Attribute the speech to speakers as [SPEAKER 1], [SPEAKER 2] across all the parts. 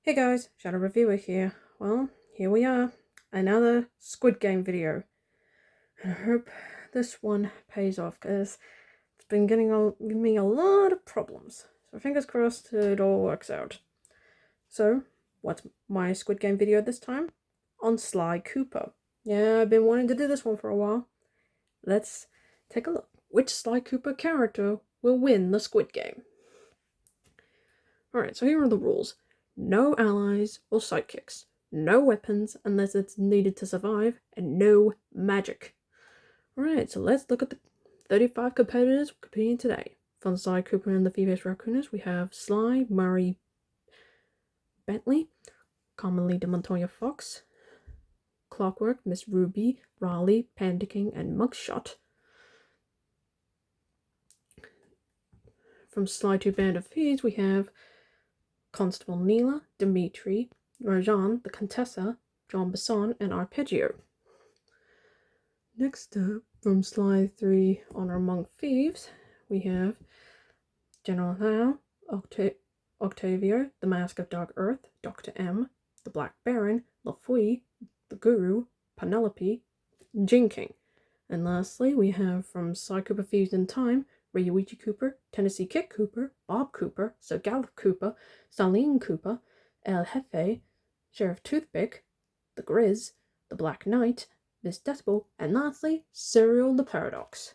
[SPEAKER 1] Hey guys, Shadow Reviewer here. Well, here we are, another Squid Game video. And I hope this one pays off because it's been giving me a lot of problems. So fingers crossed it all works out. So, what's my Squid Game video this time? On Sly Cooper. Yeah, I've been wanting to do this one for a while. Let's take a look. Which Sly Cooper character will win the Squid Game? Alright, so here are the rules. No allies or sidekicks. No weapons unless it's needed to survive, and no magic. Alright, so let's look at the 35 competitors competing today. From Sly Cooper and the Phoebus Raccooners, we have Sly, Murray, Bentley, commonly the Montoya Fox, Clockwork, Miss Ruby, Raleigh, Panda King, and Mugshot. From Sly to Band of Thieves, we have Constable Neela, Dimitri, Rajan, the Contessa, John Besson, and Arpeggio. Next up, from Sly 3 Honor Among Thieves, we have General Hao, Octavio, The Mask of Dark Earth, Dr. M, The Black Baron, LaFui, The Guru, Penelope, Jin King. And lastly, we have from Sly Cooper Thieves in Time, Ryuichi Cooper, Tennessee Kid Cooper, Bob Cooper, Sir Gallup Cooper, Saline Cooper, El Jefe, Sheriff Toothpick, The Grizz, The Black Knight, Miss Decibel, and lastly, Serial the Paradox.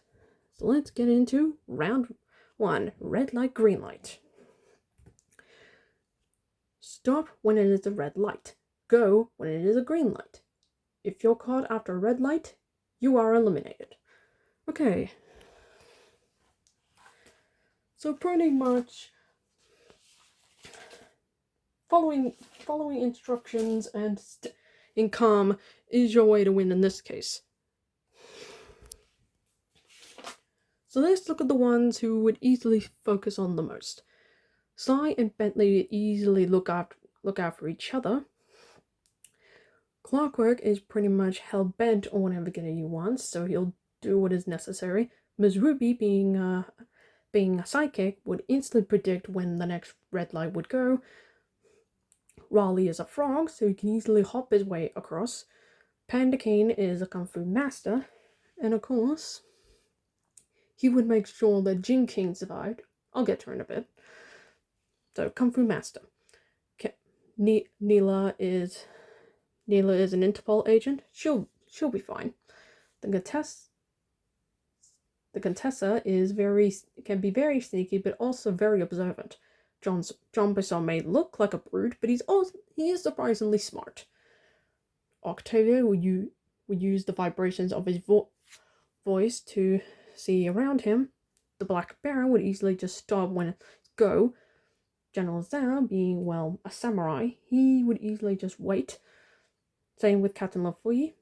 [SPEAKER 1] So let's get into round 1, red light, green light. Stop when it is a red light. Go when it is a green light. If you're caught after a red light, you are eliminated. Okay. So pretty much following instructions and in calm is your way to win in this case. So let's look at the ones who would easily focus on the most. Sly and Bentley easily look after each other. Clockwork is pretty much hell-bent on whatever getting he wants, so he'll do what is necessary. Ms. Ruby, being a sidekick, would instantly predict when the next red light would go. Raleigh is a frog, so he can easily hop his way across. Panda King is a kung fu master, and of course, he would make sure that Jin King survived. I'll get to her in a bit. So, kung fu master. Neela is an Interpol agent. She'll be fine. The Contessa can be very sneaky, but also very observant. John Besson may look like a brute, but he is surprisingly smart. Octavio would use the vibrations of his voice to see around him. The Black Baron would easily just stop when it go. General Zhao, being, a samurai, he would easily just wait. Same with Captain LaFui.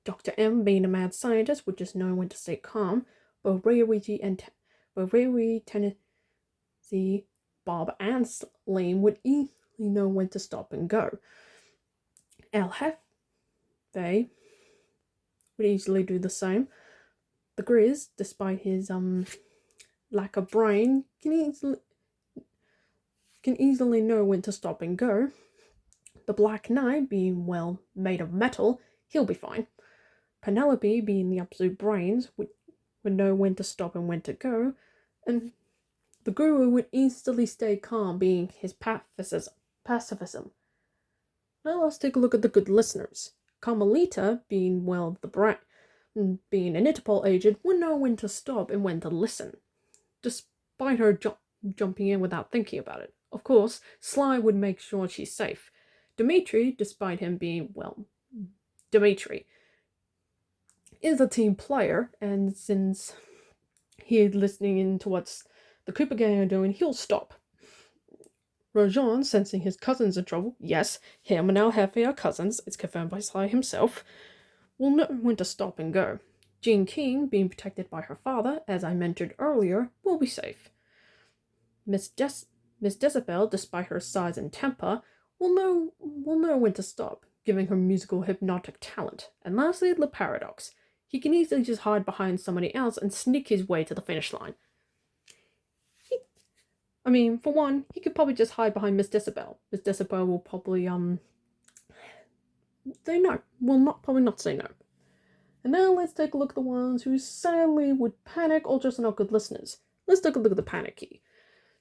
[SPEAKER 1] Dr. M, being a mad scientist, would just know when to stay calm. Both Ryuichi, Tennessee, Bob, and Lane would easily know when to stop and go. El Jefe would easily do the same. The Grizz, despite his lack of brain, can easily know when to stop and go. The Black Knight, being, made of metal, he'll be fine. Penelope, being the absolute brains, would know when to stop and when to go. And the Guru would instantly stay calm, being his pacifism. Now let's take a look at the good listeners. Carmelita, being, being an Interpol agent, would know when to stop and when to listen, despite her jumping in without thinking about it. Of course, Sly would make sure she's safe. Dimitri, despite him being, Dimitri, is a team player, and since he's listening in to what the Cooper gang are doing, he'll stop. Rajan, sensing his cousin's in trouble, yes, him and El Jefe are cousins, it's confirmed by Sly himself, will know when to stop and go. Jin King, being protected by her father, as I mentioned earlier, will be safe. Miss Decibel, despite her size and temper, will know when to stop, giving her musical hypnotic talent. And lastly, the Paradox. He can easily just hide behind somebody else and sneak his way to the finish line. I mean, for one, he could probably just hide behind Miss Disabel. Miss Disabel will probably say no. Will not probably not say no. And now let's take a look at the ones who sadly would panic or just are not good listeners. Let's take a look at the panic key.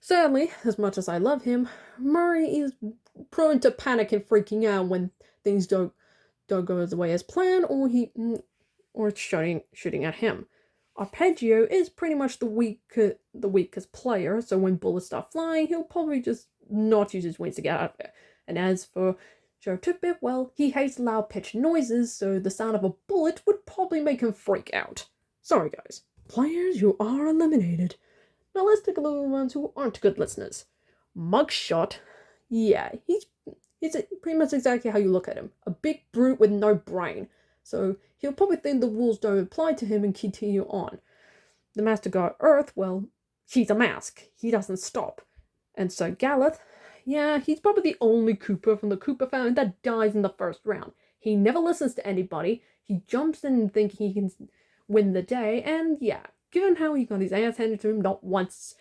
[SPEAKER 1] Sadly, as much as I love him, Murray is prone to panic and freaking out when things don't go the way as planned, or it's shooting at him. Arpeggio is pretty much the weakest player, so when bullets start flying, he'll probably just not use his wings to get out of there. And as for Joe Titbit, well, he hates loud-pitched noises, so the sound of a bullet would probably make him freak out. Sorry, guys. Players, you are eliminated. Now let's take a look at the ones who aren't good listeners. Mugshot, yeah, he's pretty much exactly how you look at him. A big brute with no brain. So he'll probably think the rules don't apply to him and continue on. The Master Guard Earth, well, he's a mask. He doesn't stop. And Sir Galeth, yeah, he's probably the only Cooper from the Cooper family that dies in the first round. He never listens to anybody. He jumps in and thinks he can win the day, and yeah, given how he got his ass handed to him not once,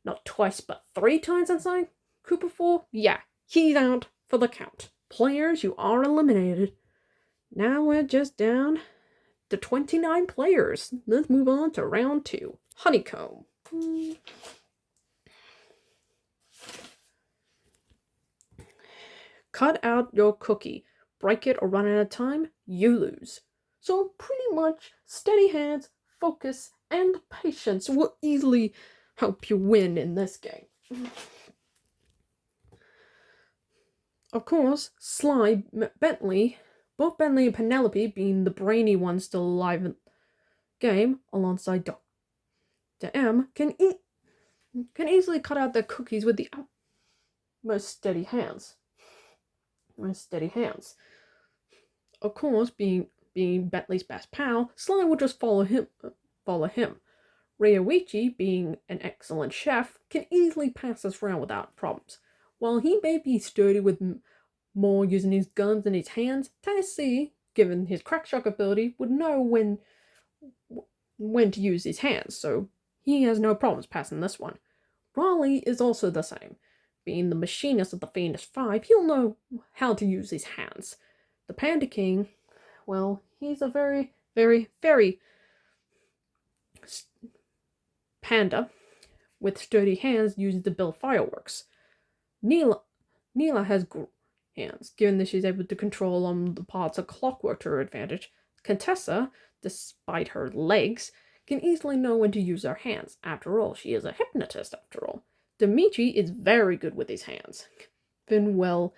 [SPEAKER 1] not twice, but 3 times inside Cooper 4, yeah, he's out for the count. Players, you are eliminated. Now we're just down to 29 players. Let's move on to round 2. Honeycomb. Cut out your cookie. Break it or run out of time, you lose. So pretty much steady hands, focus, and patience will easily help you win in this game. Of course, Sly, Bentley, both Bentley and Penelope being the brainy ones still alive in the game, alongside Dr. M, can easily cut out their cookies with the most steady hands. Of course, being Bentley's best pal, Sly will just follow him. Ryoichi, being an excellent chef, can easily pass this round without problems. While he may be sturdy with more using his guns and his hands, Tennessee, given his crack shot ability, would know when to use his hands, so he has no problems passing this one. Raleigh is also the same. Being the machinist of the Fiendish 5, he'll know how to use his hands. The Panda King, well, he's a very, very, very panda with sturdy hands using to build fireworks. Neela has hands, given that she's able to control the parts of clockwork to her advantage. Contessa, despite her legs, can easily know when to use her hands. After all, she is a hypnotist, after all. Dimitri is very good with his hands. Given, well,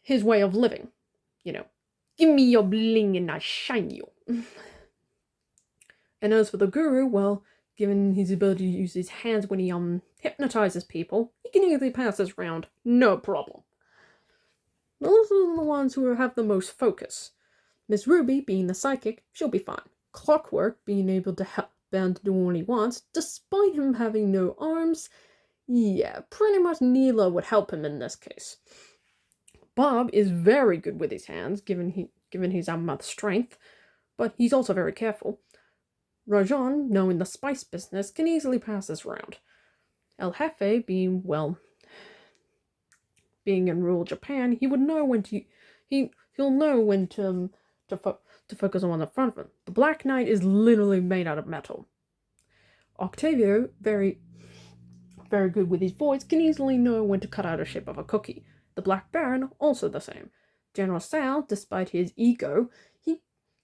[SPEAKER 1] his way of living. Give me your bling and I shine you. And as for the Guru, well, given his ability to use his hands when he hypnotizes people, he can easily pass this round, no problem. Those are the ones who have the most focus. Miss Ruby, being the psychic, she'll be fine. Clockwork, being able to help Ben to do what he wants, despite him having no arms, yeah, pretty much Neela would help him in this case. Bob is very good with his hands, given his strength, but he's also very careful. Rajan, knowing the spice business, can easily pass this round. El Jefe, being in rural Japan, he would know when to he'll know when to focus on the front of him. The Black Knight is literally made out of metal. Octavio, very, very good with his voice, can easily know when to cut out a shape of a cookie. The Black Baron, also the same. General Sal, despite his ego,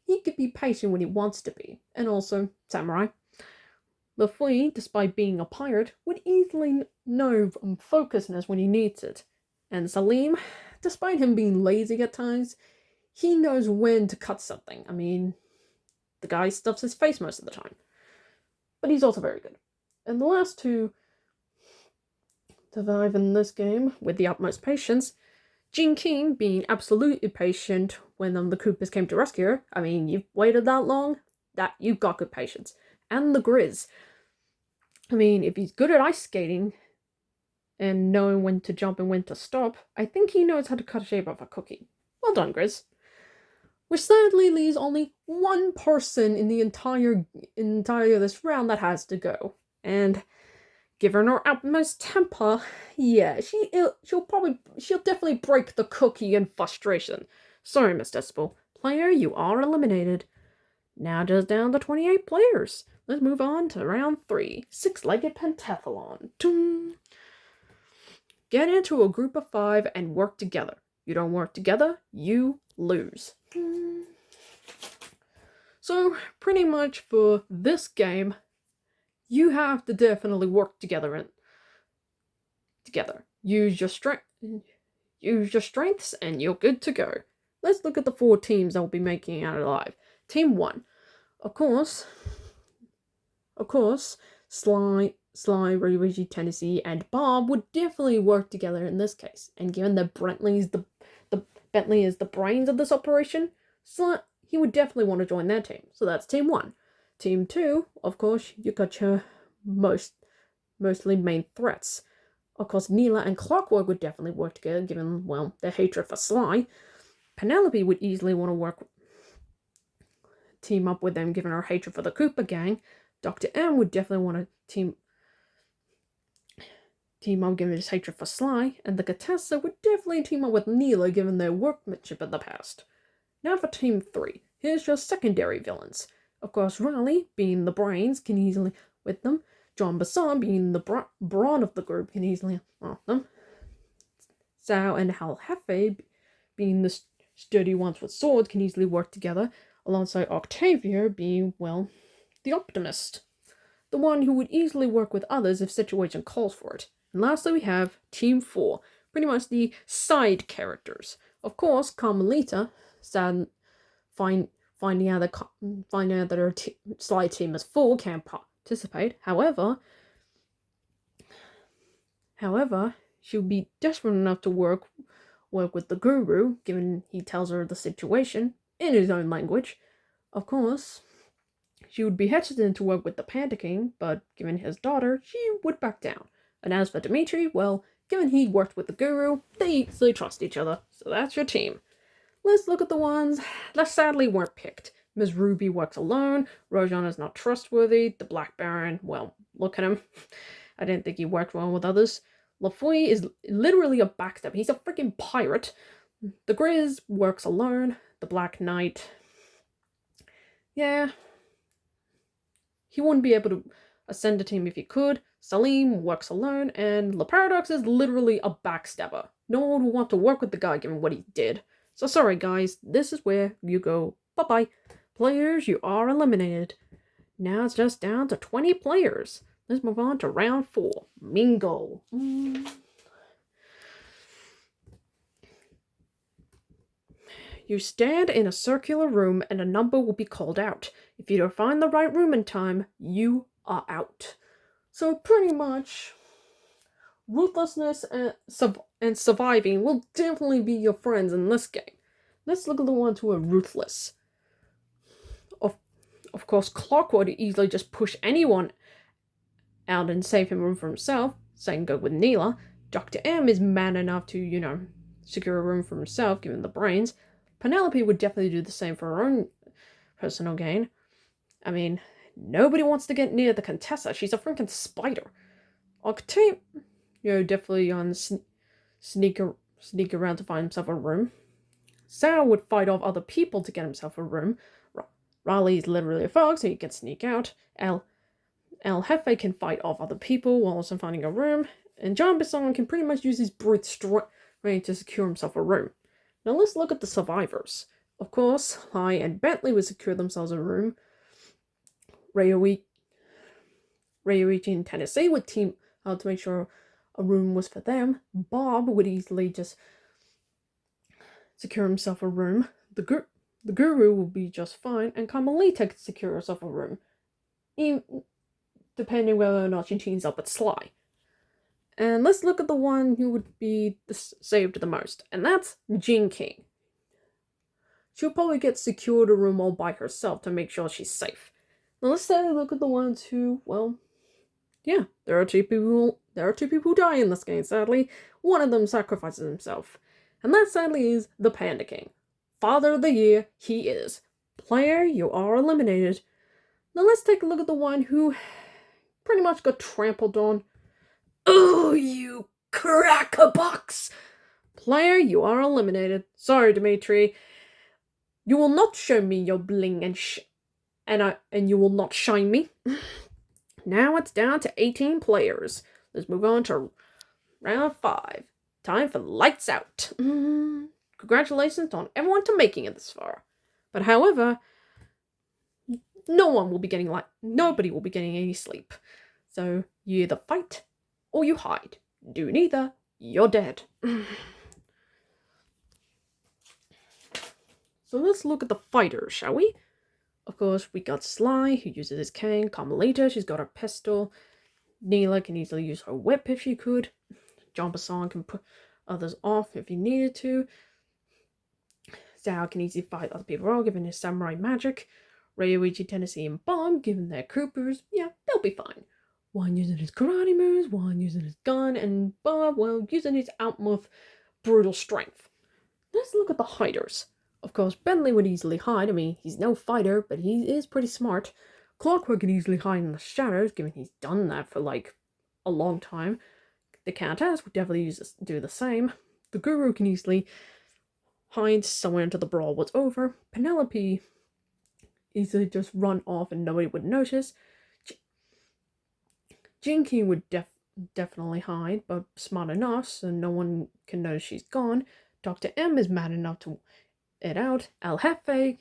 [SPEAKER 1] he could be patient when he wants to be. And also, Samurai. The Flea, despite being a pirate, would easily know focusedness when he needs it. And Salim, despite him being lazy at times, he knows when to cut something. I mean, the guy stuffs his face most of the time. But he's also very good. And the last two survive in this game with the utmost patience. Jean King being absolutely patient when the Coopers came to rescue her. I mean, you've waited that long, that you've got good patience. And the Grizz. I mean, if he's good at ice skating and knowing when to jump and when to stop, I think he knows how to cut a shape of a cookie. Well done, Grizz. Which sadly leaves only one person in the entire this round that has to go. And given her utmost temper, yeah, she'll definitely break the cookie in frustration. Sorry, Miss Decibel. Player, you are eliminated. Now just down to 28 players. Let's move on to round 3. Six-legged pentathlon. Toom. Get into a group of 5 and work together. You don't work together, you lose. So, pretty much for this game, you have to definitely work together. Use your strengths, and you're good to go. Let's look at the 4 teams that will be making it out alive. Team 1, of course, Sly, Reggie, Tennessee, and Bob would definitely work together in this case. And given that Bentley is the brains of this operation, he would definitely want to join their team. So that's Team 1. Team 2, of course, you got your mostly main threats. Of course, Neela and Clockwork would definitely work together, given, well, their hatred for Sly. Penelope would easily want to team up with them, given her hatred for the Cooper gang. Dr. M would definitely want to team up, given his hatred for Sly. And the Contessa would definitely team up with Neela, given their workmanship in the past. Now for Team 3. Here's your secondary villains. Of course, Riley, being the brains, can easily with them. John Bassan, being the brawn of the group, can easily off them. Sao and Hal Hefe, being the sturdy ones with swords, can easily work together, alongside Octavia being, well, the optimist. The one who would easily work with others if situation calls for it. And lastly, we have Team 4, pretty much the side characters. Of course, Carmelita, finding out that her Sly team is full, can't participate. However, she'll be desperate enough to work with the guru, given he tells her the situation in his own language. Of course, she would be hesitant to work with the Panda King, but given his daughter, she would back down. And as for Dimitri, well, given he worked with the guru, they easily trust each other. So that's your team. Let's look at the ones that sadly weren't picked. Ms. Ruby works alone. Rojan is not trustworthy. The Black Baron, well, look at him. I didn't think he worked well with others. Lafoy is literally a backstab. He's a freaking pirate. The Grizz works alone. The Black Knight, yeah, he wouldn't be able to ascend a team if he could. Salim works alone, and La Paradox is literally a backstabber. No one would want to work with the guy given what he did. So sorry guys, this is where you go bye-bye. Players, you are eliminated. Now it's just down to 20 players. Let's move on to round 4. Mingle. You stand in a circular room and a number will be called out. If you don't find the right room in time, you are out. So pretty much, ruthlessness and surviving will definitely be your friends in this game. Let's look at the ones who are ruthless. Of course, Clock would easily just push anyone out and save him room for himself. Same go with Neela. Dr. M is man enough to, secure a room for himself, given the brains. Penelope would definitely do the same for her own personal gain. I mean, nobody wants to get near the Contessa. She's a freaking spider. Octave, definitely sneak around to find himself a room. Sao would fight off other people to get himself a room. Riley's literally a fox, so he can sneak out. El Jefe can fight off other people while also finding a room. And John Bisson can pretty much use his brute strength to secure himself a room. Now let's look at the survivors. Of course, Sly and Bentley would secure themselves a room. Ryoichi and Tennessee would team out to make sure a room was for them. Bob would easily just secure himself a room. The guru will be just fine, and Carmelita could secure herself a room, even depending whether or not she teams up with Sly. And let's look at the one who would be saved the most, and that's Jean King. She'll probably get secured a room all by herself to make sure she's safe. Now let's look at the ones who, well, yeah, there are two people who die in this game, sadly. One of them sacrifices himself. And that sadly is the Panda King. Father of the Year, he is. Player, you are eliminated. Now let's take a look at the one who pretty much got trampled on. Oh, you crackerbox! Player, you are eliminated. Sorry, Dimitri. You will not show me your bling and you will not shine me. Now it's down to 18 players. Let's move on to round 5. Time for lights out. Congratulations on everyone to making it this far. But however, nobody will be getting any sleep. So you either fight or you hide. Do neither, you're dead. So let's look at the fighters, shall we? Of course, we got Sly, who uses his cane. Carmelita, she's got her pistol. Neela can easily use her whip if she could. John Basson can put others off if he needed to. Zhao can easily fight other people all, given his samurai magic. Ryoichi, Tennessee, and Bob, given their Coopers, yeah, they'll be fine. One using his karate moves, one using his gun, and Bob, well, using his outmouth brutal strength. Let's look at the hiders. Of course, Bentley would easily hide. I mean, he's no fighter, but he is pretty smart. Clockwork can easily hide in the shadows, given he's done that for, like, a long time. The Countess would definitely do the same. The Guru can easily hide somewhere until the brawl was over. Penelope easily just run off and nobody would notice. Jinky would definitely hide, but smart enough so no one can notice she's gone. Dr. M is mad enough to it out. El Jefe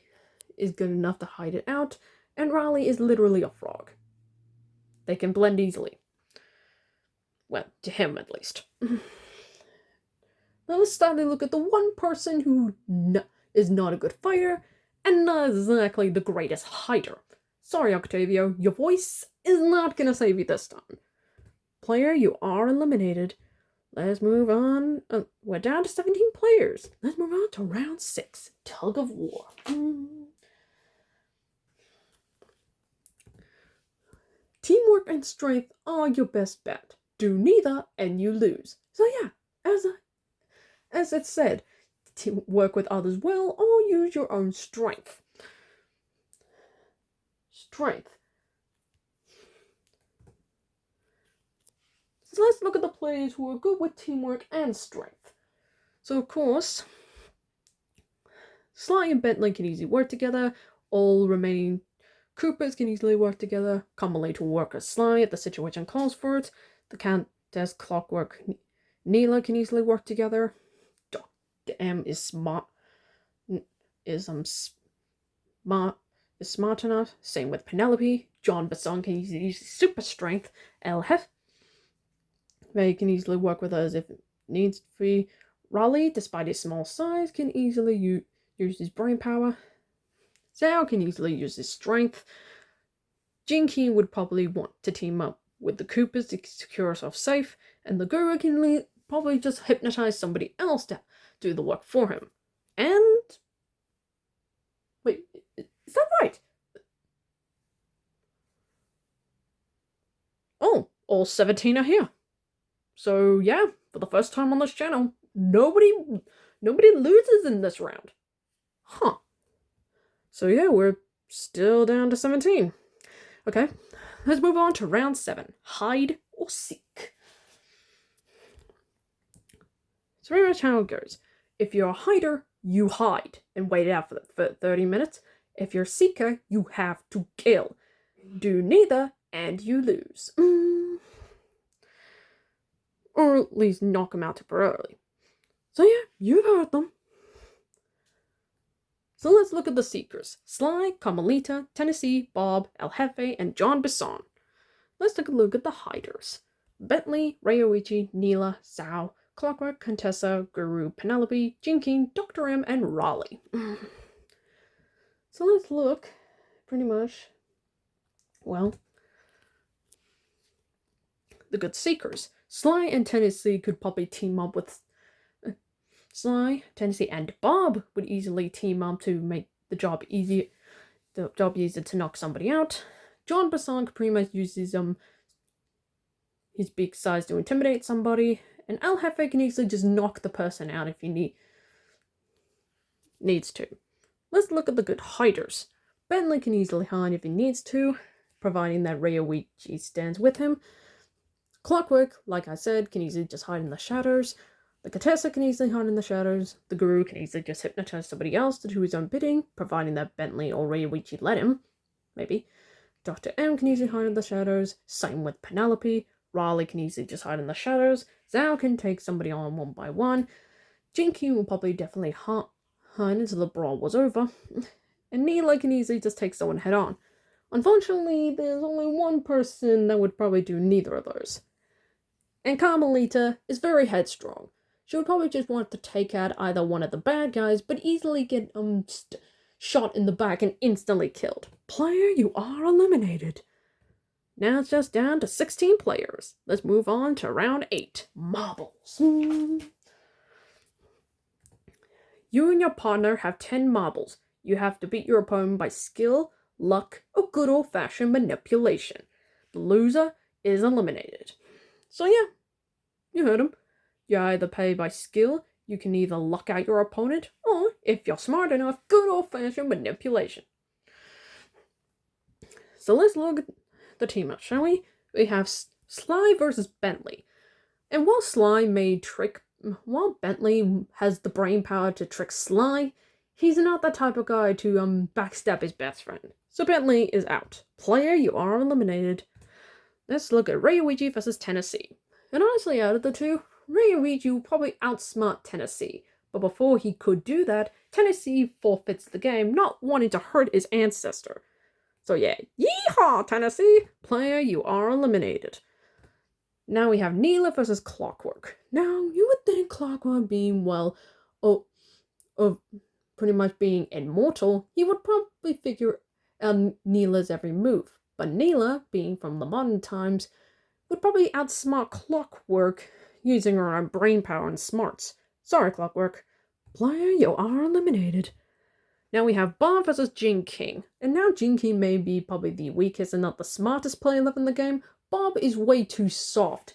[SPEAKER 1] is good enough to hide it out. And Raleigh is literally a frog. They can blend easily. Well, to him at least. Now let's start to look at the one person who is not a good fighter and not exactly the greatest hider. Sorry, Octavio, your voice is not gonna save you this time. Player, you are eliminated. Let's move on. We're down to 17 players. Let's move on to round 6. Tug of War. Teamwork and strength are your best bet. Do neither and you lose. So yeah, as it said, work with others well or use your own strength. Strength. So let's look at the players who are good with teamwork and strength. So of course, Sly and Bentley can easily work together. All remaining Coopers can easily work together. Carmelita will work as Sly if the situation calls for it. The Countess, Clockwork, Neela can easily work together. Dr. M is smart enough. Same with Penelope. John Basson can easily use super strength. El Jefe can easily work with us if it needs to be. Raleigh, despite his small size, can easily use his brain power. Zhao can easily use his strength. Jinky would probably want to team up with the Coopers to secure herself safe, and the Guru can probably just hypnotize somebody else to do the work for him. And wait, is that right? Oh, all 17 are here. So yeah, for the first time on this channel, nobody loses in this round. Huh. So yeah, we're still down to 17. Okay, let's move on to round 7. Hide or seek. So very much how it goes. If you're a hider, you hide and wait it out for 30 minutes. If you're a seeker, you have to kill. Do neither and you lose. Or at least knock them out temporarily. So yeah, you've heard them. So let's look at the seekers. Sly, Carmelita, Tennessee, Bob, El Jefe, and John Basson. Let's take a look at the hiders. Bentley, Ryoichi, Neela, Zhao, Clockwork, Contessa, Guru, Penelope, Jinky, Dr. M, and Raleigh. So let's look, pretty much, well, the good seekers. Sly and Tennessee could probably team up with Sly, Tennessee, and Bob would easily team up to make the job easier to knock somebody out. John Basson could pretty much use his big size to intimidate somebody, and El Jefe can easily just knock the person out if he needs to. Let's look at the good hiders. Bentley can easily hide if he needs to, providing that Ryoichi stands with him. Clockwork, like I said, can easily just hide in the shadows. The Contessa can easily hide in the shadows. The Guru can easily just hypnotize somebody else to do his own bidding, providing that Bentley or Ryoichi let him. Maybe. Dr. M can easily hide in the shadows. Same with Penelope. Raleigh can easily just hide in the shadows. Zhao can take somebody on one by one. Jinky will probably definitely hide until the brawl was over. And Neela can easily just take someone head on. Unfortunately, there's only one person that would probably do neither of those. And Carmelita is very headstrong. She would probably just want to take out either one of the bad guys, but easily get shot in the back and instantly killed. Player, you are eliminated. Now it's just down to 16 players. Let's move on to round 8. Marbles. You and your partner have 10 marbles. You have to beat your opponent by skill, luck, or good old-fashioned manipulation. The loser is eliminated. So yeah, you heard him. You either pay by skill, you can either luck out your opponent, or, if you're smart enough, good old-fashioned manipulation. So let's look at the team up, shall we? We have Sly versus Bentley. And while Bentley has the brain power to trick Sly, he's not the type of guy to backstab his best friend. So Bentley is out. Player, you are eliminated. Let's look at Ryoichi versus Tennessee. And honestly, out of the two, Ryoichi will probably outsmart Tennessee. But before he could do that, Tennessee forfeits the game, not wanting to hurt his ancestor. So yeah, yeehaw, Tennessee! Player, you are eliminated. Now we have Neela versus Clockwork. Now, you would think Clockwork being, pretty much being immortal, he would probably figure out Neela's every move. But Neela, being from the modern times, would probably outsmart Clockwork using her own brain power and smarts. Sorry, Clockwork. Player, you are eliminated. Now we have Bob versus Jin King. And now Jin King may be probably the weakest and not the smartest player left in the game. Bob is way too soft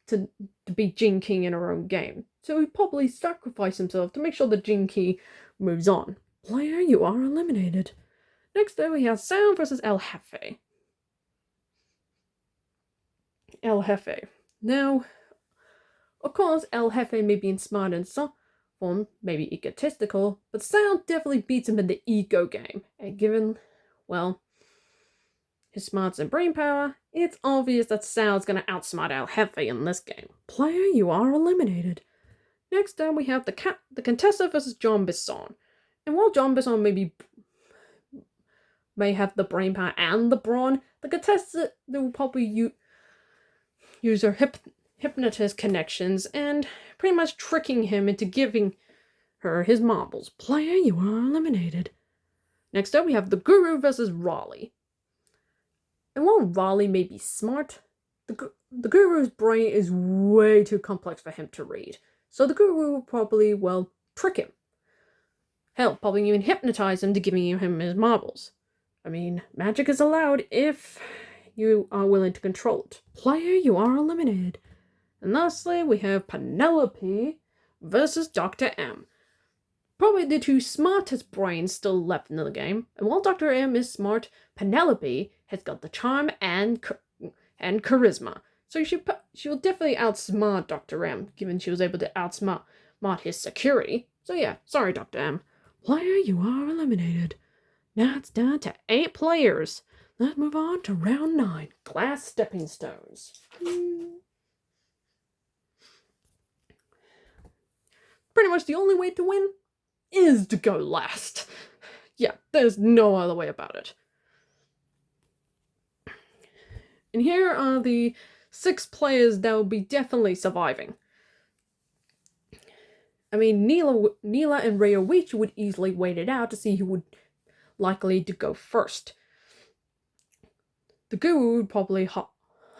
[SPEAKER 1] to beat Jin King in her own game. So he probably sacrificed himself to make sure that Jin King moves on. Player, you are eliminated. Next up we have Sound versus El Jefe. El Jefe. Now, of course, El Jefe may be smart in some form, maybe egotistical, but Sound definitely beats him in the ego game. And given, well, his smarts and brain power, it's obvious that Sound's gonna outsmart El Jefe in this game. Player, you are eliminated. Next up, we have the Contessa versus John Bisson. And while John Bisson may have the brain power and the brawn, the Contessa will probably use her hypnotist connections and pretty much tricking him into giving her his marbles. Player, you are eliminated. Next up, we have the Guru versus Raleigh. And while Raleigh may be smart, the Guru's brain is way too complex for him to read. So the Guru will probably, trick him. Hell, probably even hypnotize him to giving him his marbles. I mean, magic is allowed if you are willing to control it. Player, you are eliminated. And lastly, we have Penelope versus Dr. M. Probably the two smartest brains still left in the game. And while Dr. M is smart, Penelope has got the charm and charisma. So she will definitely outsmart Dr. M, given she was able to outsmart his security. So yeah, sorry Dr. M. Player, you are eliminated. Now it's down to 8 players. Let's move on to round 9. Glass stepping stones. Pretty much the only way to win is to go last. Yeah, there's no other way about it. And here are the 6 players that will be definitely surviving. I mean, Neela and Ryoichi would easily wait it out to see who would likely to go first. The Guru would probably hop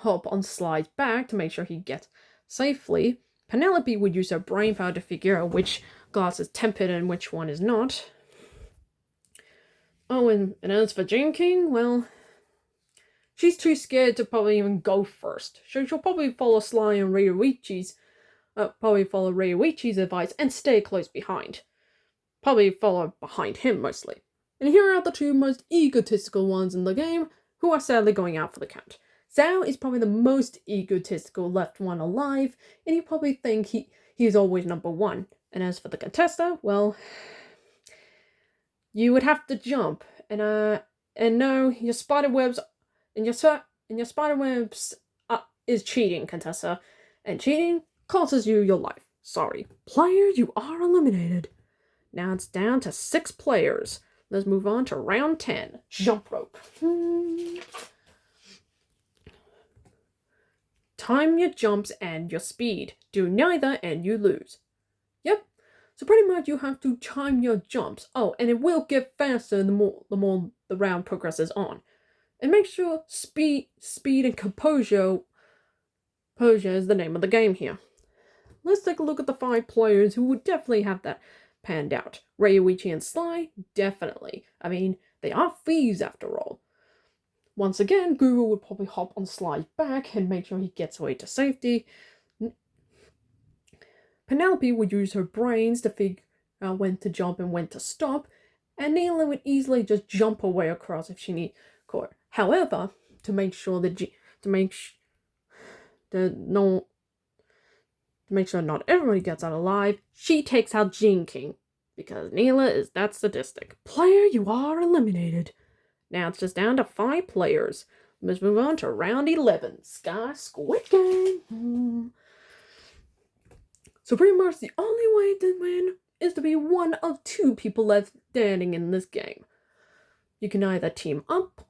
[SPEAKER 1] on Sly's back to make sure he gets safely. Penelope would use her brain power to figure out which glass is tempered and which one is not. Oh, and as for Jin King, well, she's too scared to probably even go first. So she'll probably follow Sly and Ryoichi's advice and stay close behind. Probably follow behind him mostly. And here are the 2 most egotistical ones in the game, who are sadly going out for the count. Zhao is probably the most egotistical left one alive, and you probably think he's always number one. And as for the contestant, well, you would have to jump, and no, your spider webs, and your spider webs is cheating, Contessa, and cheating costs you your life. Sorry, player, you are eliminated. Now it's down to 6 players. Let's move on to round 10. Jump rope. Time your jumps and your speed. Do neither and you lose. Yep. So pretty much you have to time your jumps. Oh, and it will get faster the more the round progresses on. And make sure speed and composure is the name of the game here. Let's take a look at the 5 players who would definitely have that panned out. Ryoichi and Sly, definitely. I mean, they are thieves after all. Once again, Guru would probably hop on Sly's back and make sure he gets away to safety. Penelope would use her brains to figure out when to jump and when to stop, and Neela would easily just jump away across if she need court. However, to make sure not everybody gets out alive, she takes out Gene King, because Neela is that sadistic. Player, you are eliminated. Now it's just down to 5 players. Let's move on to round 11. Squid Game. So pretty much the only way to win is to be one of 2 people left standing in this game. You can either team up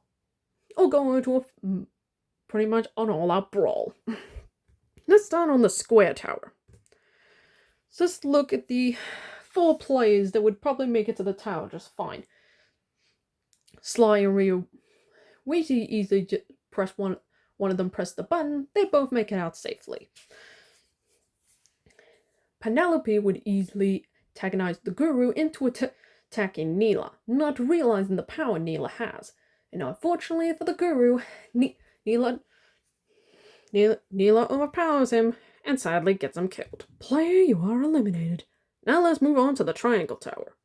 [SPEAKER 1] or go into a pretty much an all-out brawl. Let's start on the square tower. So let's look at the 4 players that would probably make it to the tower just fine. Sly and Ryoichi easily just press one of them press the button. They both make it out safely. Penelope would easily antagonize the Guru into attacking Neela, not realizing the power Neela has. And unfortunately for the Guru, Neela overpowers him and sadly gets him killed. Player, you are eliminated. Now let's move on to the triangle tower.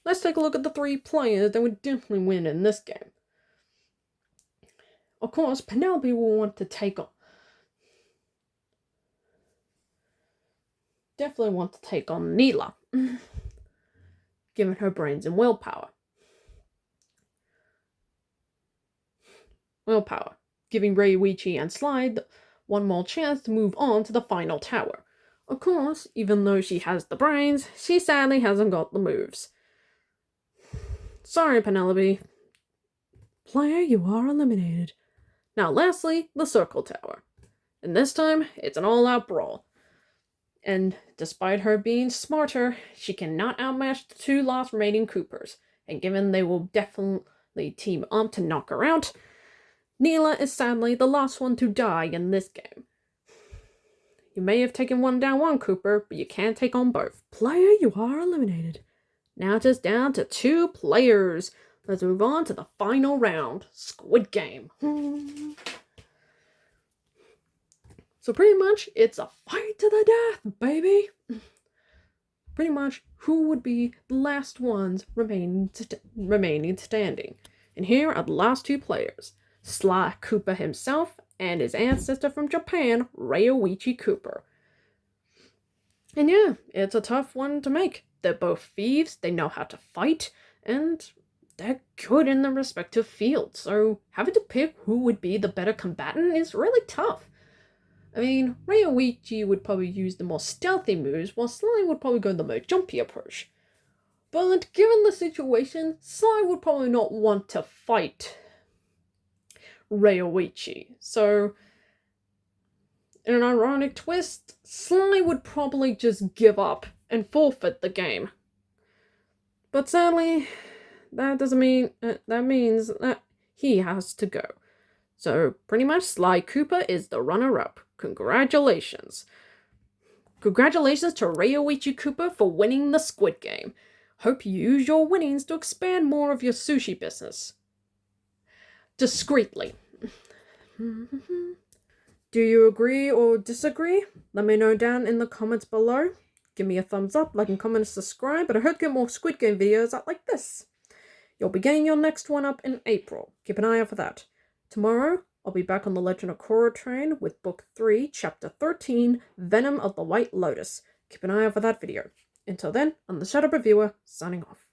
[SPEAKER 1] Let's take a look at the 3 players that would definitely win in this game. Of course, Penelope will want to take on Neela, given her brains and willpower. Giving Ryoichi and Sly one more chance to move on to the final tower. Of course, even though she has the brains, she sadly hasn't got the moves. Sorry, Penelope. Player, you are eliminated. Now lastly, the circle tower. And this time, it's an all-out brawl. And despite her being smarter, she cannot outmatch the 2 last remaining Coopers. And given they will definitely team up to knock her out, Neela is sadly the last one to die in this game. You may have taken down one Cooper, but you can't take on both. Player, you are eliminated. Now just down to 2 players. Let's move on to the final round. Squid Game. So pretty much, it's a fight to the death, baby. Pretty much, who would be the last ones remaining standing? And here are the last 2 players. Sly Cooper himself and his ancestor from Japan, Ryoichi Cooper. And yeah, it's a tough one to make. They're both thieves, they know how to fight, and they're good in their respective fields. So having to pick who would be the better combatant is really tough. I mean, Ryoichi would probably use the more stealthy moves, while Sly would probably go the more jumpy approach. But given the situation, Sly would probably not want to fight Ryoichi. So, in an ironic twist, Sly would probably just give up and forfeit the game. But sadly, that means that he has to go. So, pretty much Sly Cooper is the runner-up. Congratulations. Congratulations to Ryoichi Cooper for winning the Squid Game. Hope you use your winnings to expand more of your sushi business. Discreetly. Do you agree or disagree? Let me know down in the comments below. Give me a thumbs up, like and comment and subscribe, but I hope to get more Squid Game videos out like this. You'll be getting your next one up in April. Keep an eye out for that. Tomorrow, I'll be back on the Legend of Korra train with Book 3, Chapter 13, Venom of the White Lotus. Keep an eye out for that video. Until then, I'm the Shadow Reviewer, signing off.